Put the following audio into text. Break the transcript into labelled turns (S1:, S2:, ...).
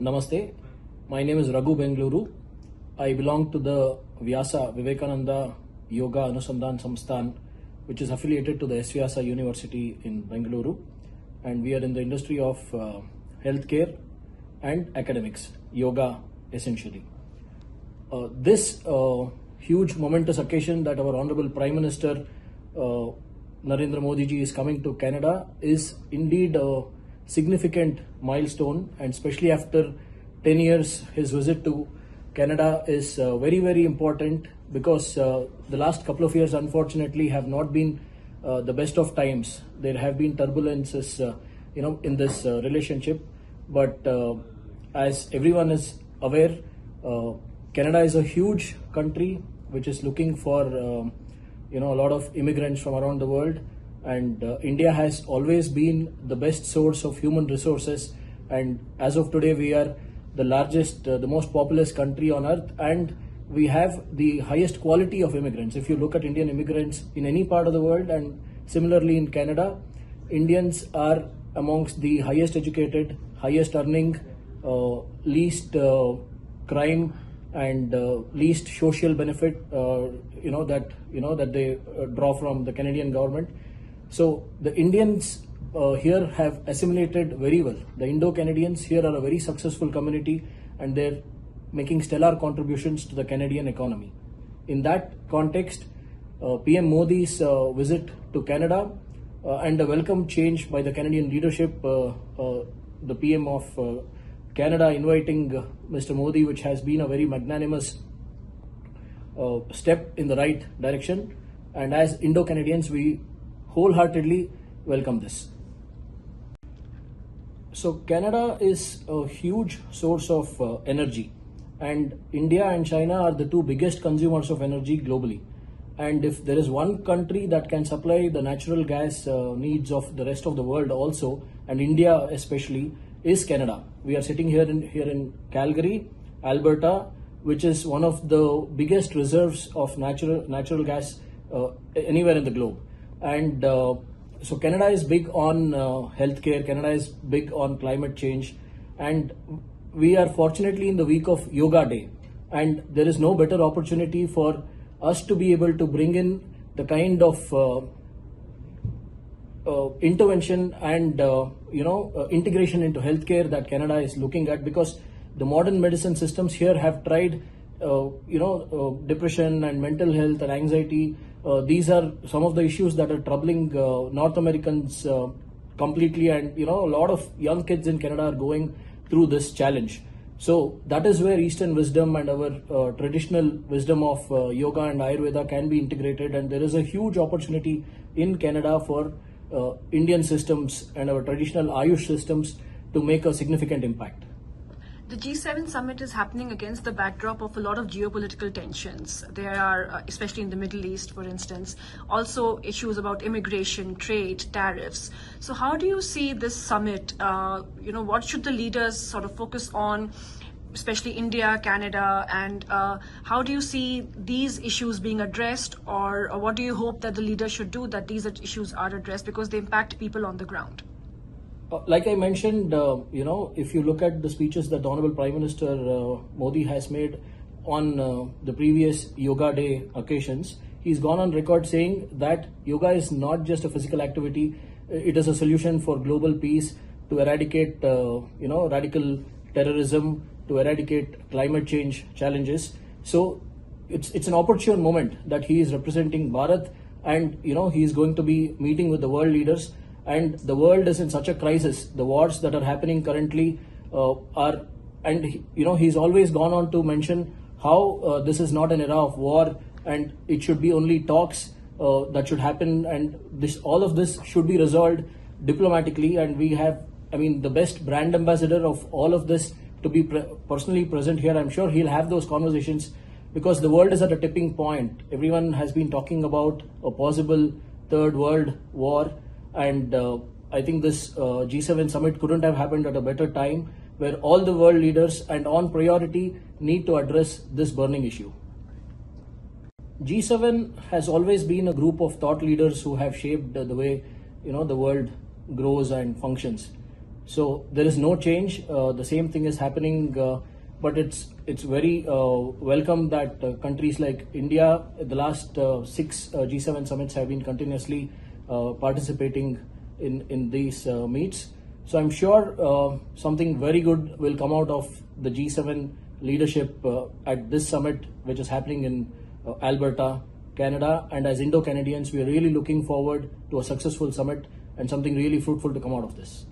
S1: Namaste. My name is Raghu Bangaluru. I belong to the Vyasa Vivekananda Yoga Anusandhan Samsthan, which is affiliated to the Vyasa University in Bengaluru, and we are in the industry of healthcare and academics, yoga essentially. This huge momentous occasion that our Honorable Prime Minister Narendra Modi ji is coming to Canada is indeed a significant milestone, and especially after 10 years his visit to Canada is very important, because the last couple of years unfortunately have not been the best of times. There have been turbulences in this relationship, but as everyone is aware, Canada is a huge country which is looking for a lot of immigrants from around the world, and India has always been the best source of human resources, and as of today we are the largest, the most populous country on earth, and we have the highest quality of immigrants. If you look at Indian immigrants in any part of the world, and similarly in Canada, Indians are amongst the highest educated, highest earning, least crime and least social benefit that they draw from the Canadian government. So the Indians here have assimilated very well. The Indo-Canadians here are a very successful community, and they're making stellar contributions to the Canadian economy. In that context, PM Modi's visit to Canada and a welcome change by the Canadian leadership, the PM of Canada inviting Mr. Modi, which has been a very magnanimous step in the right direction, and as Indo-Canadians we wholeheartedly welcome this. So Canada is a huge source of energy, and India and China are the two biggest consumers of energy globally. And if there is one country that can supply the natural gas needs of the rest of the world also, and India especially, is Canada. We are sitting here in Calgary, Alberta, which is one of the biggest reserves of natural gas anywhere in the globe. And so Canada is big on healthcare, Canada is big on climate change, and we are fortunately in the week of Yoga Day, and there is no better opportunity for us to be able to bring in the kind of intervention and integration into healthcare that Canada is looking at, because the modern medicine systems here have tried depression and mental health and anxiety. These are some of the issues that are troubling North Americans completely, and a lot of young kids in Canada are going through this challenge. So that is where Eastern wisdom and our traditional wisdom of yoga and Ayurveda can be integrated, and there is a huge opportunity in Canada for Indian systems and our traditional Ayush systems to make a significant impact.
S2: The G7 summit is happening against the backdrop of a lot of geopolitical tensions. There are, especially in the Middle East, for instance, also issues about immigration, trade, tariffs. So how do you see this summit? What should the leaders sort of focus on, especially India, Canada, and how do you see these issues being addressed, or what do you hope that the leaders should do that these issues are addressed, because they impact people on the ground?
S1: Like I mentioned, if you look at the speeches that the Honorable Prime Minister Modi has made on the previous Yoga Day occasions, he's gone on record saying that yoga is not just a physical activity, it is a solution for global peace, to eradicate radical terrorism, to eradicate climate change challenges. So it's an opportune moment that he is representing Bharat, and he is going to be meeting with the world leaders. And the world is in such a crisis. The wars that are happening currently he's always gone on to mention how this is not an era of war, and it should be only talks that should happen, and all of this should be resolved diplomatically. And we have, the best brand ambassador of all of this to be personally present here. I'm sure he'll have those conversations, because the world is at a tipping point. Everyone has been talking about a possible third world war. And I think this G7 summit couldn't have happened at a better time, where all the world leaders and on priority need to address this burning issue. G7 has always been a group of thought leaders who have shaped the way the world grows and functions. So there is no change. The same thing is happening, but it's very welcome that countries like India, the last 6 G7 summits have been continuously participating in these meets. So I'm sure something very good will come out of the G7 leadership at this summit, which is happening in Alberta, Canada. And as Indo-Canadians, we are really looking forward to a successful summit and something really fruitful to come out of this.